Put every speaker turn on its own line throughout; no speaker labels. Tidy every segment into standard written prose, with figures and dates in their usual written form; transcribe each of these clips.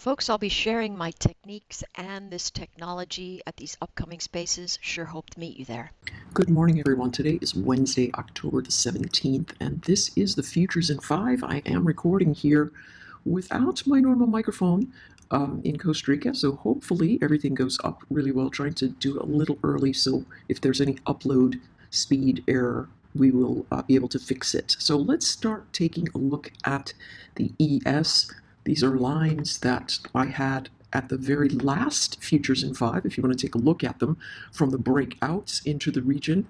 Folks, I'll be sharing my techniques and this technology at these upcoming spaces. Sure hope to meet you there.
Good morning, everyone. Today is Wednesday, October the 17th, and this is the Futures in 5. I am recording here without my normal microphone in Costa Rica, so hopefully everything goes up really well. Trying to do a little early, so if there's any upload speed error, we will be able to fix it. So let's start taking a look at the ES. These are lines that I had at the very last Futures in 5, if you want to take a look at them, from the breakouts into the region.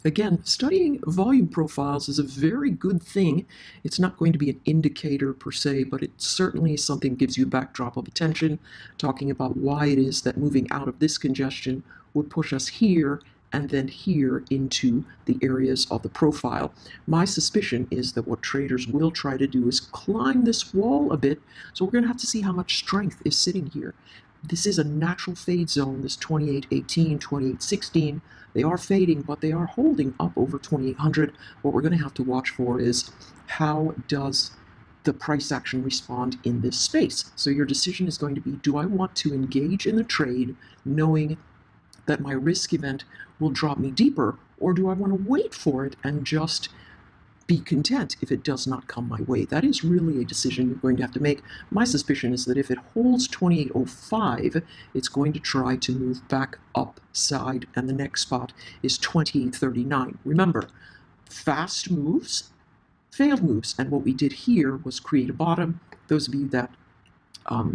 Again, studying volume profiles is a very good thing. It's not going to be an indicator per se, but it certainly is something that gives you a backdrop of attention, talking about why it is that moving out of this congestion would push us here and then here into the areas of the profile. My suspicion is that what traders will try to do is climb this wall a bit, so we're going to have to see how much strength is sitting here. This is a natural fade zone, this 2818, 2816. They are fading, but they are holding up over 2800. What we're going to have to watch for is how does the price action respond in this space. So your decision is going to be, do I want to engage in the trade knowing that my risk event will drop me deeper, or do I want to wait for it and just be content if it does not come my way? That is really a decision you're going to have to make. My suspicion is that if it holds 2805, it's going to try to move back upside, and the next spot is 2839. Remember, fast moves, failed moves, and what we did here was create a bottom. Those of you that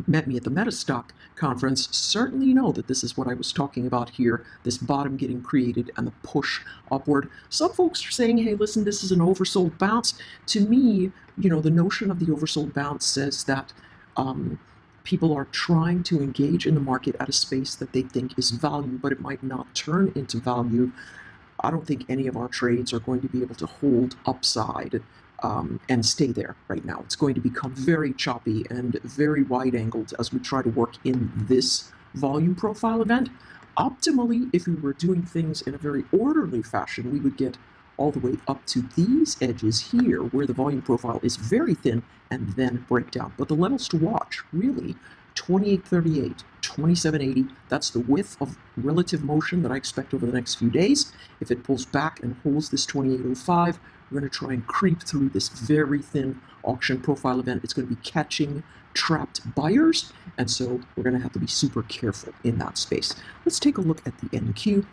met me at the Metastock conference certainly know that this is what I was talking about here, this bottom getting created and the push upward. Some folks are saying, hey, listen, this is an oversold bounce. To me, the notion of the oversold bounce says that people are trying to engage in the market at a space that they think is value, but it might not turn into value. I don't think any of our trades are going to be able to hold upside and stay there right now. It's going to become very choppy and very wide-angled as we try to work in this volume profile event. Optimally, if we were doing things in a very orderly fashion, we would get all the way up to these edges here where the volume profile is very thin and then break down. But the levels to watch, really, 2838, 2780, that's the width of relative motion that I expect over the next few days. If it pulls back and holds this 2805, we're going to try and creep through this very thin auction profile event. It's going to be catching trapped buyers, and so we're going to have to be super careful in that space. Let's take a look at the NQ.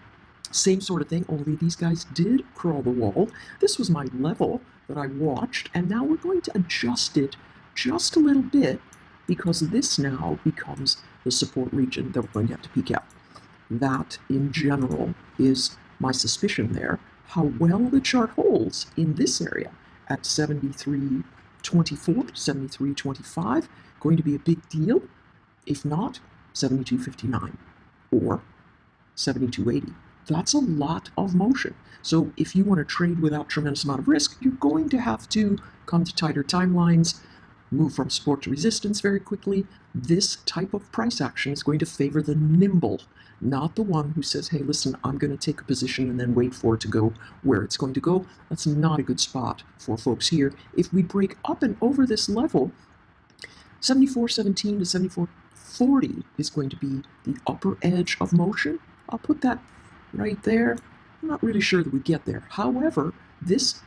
Same sort of thing, only these guys did crawl the wall. This was my level that I watched, and now we're going to adjust it just a little bit because this now becomes the support region that we're going to have to peek at. That, in general, is my suspicion there. How well the chart holds in this area at 73.24, 73.25, going to be a big deal. If not, 72.59 or 72.80. That's a lot of motion. So if you want to trade without tremendous amount of risk, you're going to have to come to tighter timelines, move from support to resistance very quickly. This type of price action is going to favor the nimble, not the one who says, hey, listen, I'm going to take a position and then wait for it to go where it's going to go. That's not a good spot for folks here. If we break up and over this level, 74.17 to 74.40 is going to be the upper edge of motion. I'll put that right there. I'm not really sure that we get there. However, this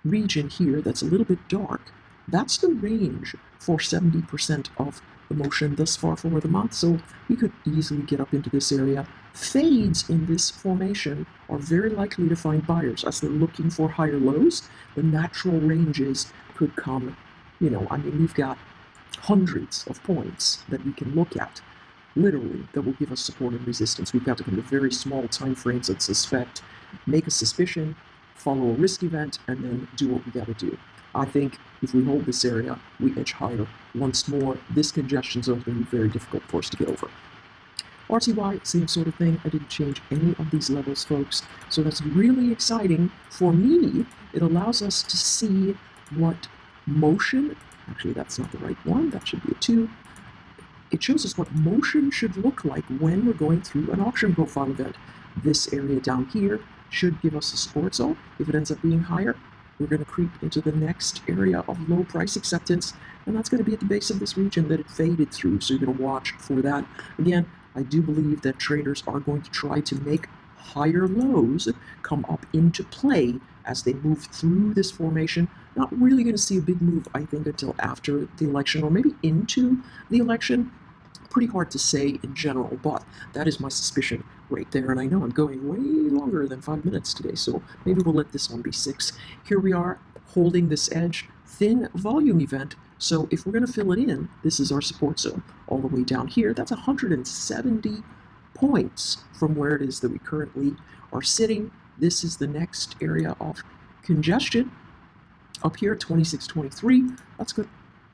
region here that's a little bit dark, that's the range for 70% of the motion thus far for the month, so we could easily get up into this area. Fades in this formation are very likely to find buyers as they're looking for higher lows. The natural ranges could come, we've got hundreds of points that we can look at, literally, that will give us support and resistance. We've got to come to very small time frames and suspect, make a suspicion, follow a risk event, and then do what we got to do. I think if we hold this area, we edge higher. Once more, this congestion zone is going to be very difficult for us to get over. RTY, same sort of thing. I didn't change any of these levels, folks. So that's really exciting. For me, it allows us to see what motion, actually that's not the right one, that should be a 2. It shows us what motion should look like when we're going through an auction profile event. This area down here should give us a support zone. If it ends up being higher, we're going to creep into the next area of low price acceptance, and that's going to be at the base of this region that it faded through. So you're going to watch for that. Again, I do believe that traders are going to try to make higher lows come up into play as they move through this formation. Not really going to see a big move, I think, until after the election or maybe into the election. Pretty hard to say in general, but that is my suspicion right there. And I know I'm going way longer than 5 minutes today, so maybe we'll let this one be 6. Here we are holding this edge, thin volume event. So if we're going to fill it in, this is our support zone all the way down here. That's 170 points from where it is that we currently are sitting. This is the next area of congestion up here, 2623. That's good.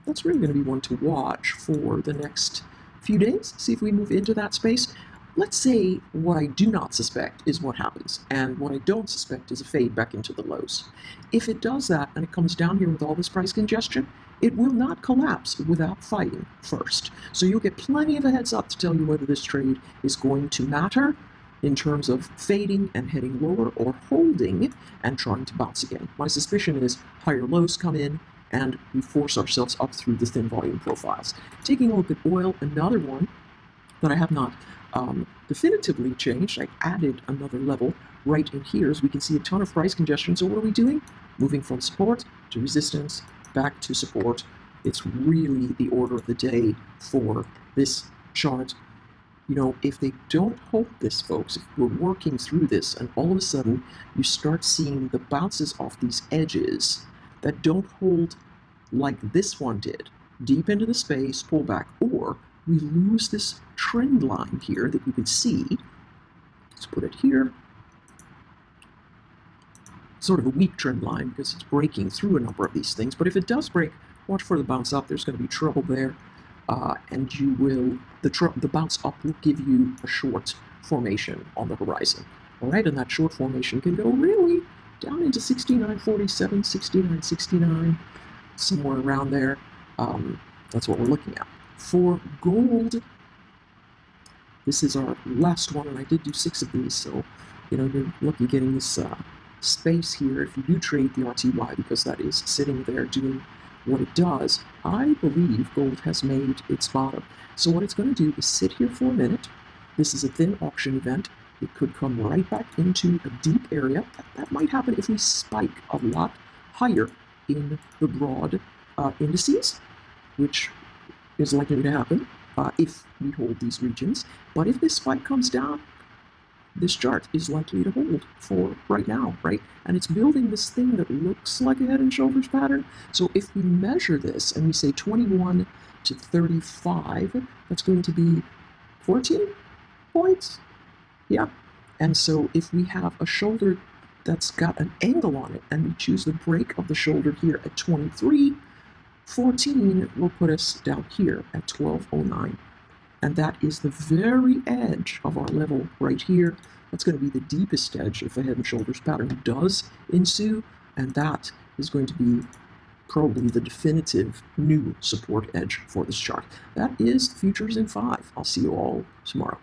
That's really going to be one to watch for the next few days. See if we move into that space. Let's say what I do not suspect is what happens, and what I don't suspect is a fade back into the lows. If it does that and it comes down here with all this price congestion, it will not collapse without fighting first. So you'll get plenty of a heads up to tell you whether this trade is going to matter in terms of fading and heading lower, or holding and trying to bounce again. My suspicion is higher lows come in and we force ourselves up through the thin volume profiles. Taking a look at oil, another one that I have not definitively changed. I added another level right in here, as we can see a ton of price congestion. So what are we doing? Moving from support to resistance, back to support. It's really the order of the day for this chart. You know, if they don't hold this, folks, if we're working through this and all of a sudden you start seeing the bounces off these edges that don't hold like this one did, deep into the space, pull back, or we lose this trend line here that you can see. Let's put it here. Sort of a weak trend line because it's breaking through a number of these things. But if it does break, watch for the bounce up. There's going to be trouble there. And you will, the bounce up will give you a short formation on the horizon. All right, and that short formation can go really down into 69.47, 69.69, somewhere around there. That's what we're looking at. For gold, this is our last one, and I did do 6 of these, so you know you're lucky getting this space here if you do trade the RTY, because that is sitting there doing what it does. I believe gold has made its bottom. So what it's going to do is sit here for a minute. This is a thin auction event. It could come right back into a deep area. That might happen if we spike a lot higher in the broad indices, which is likely to happen if we hold these regions. But if this spike comes down, this chart is likely to hold for right now, right? And it's building this thing that looks like a head and shoulders pattern. So if we measure this and we say 21 to 35, that's going to be 14 points. Yeah. And so if we have a shoulder that's got an angle on it and we choose the break of the shoulder here at 23, 14 will put us down here at 1209. And that is the very edge of our level right here. That's going to be the deepest edge if a head and shoulders pattern does ensue, and that is going to be probably the definitive new support edge for this chart. That is the futures in 5. I'll see you all tomorrow.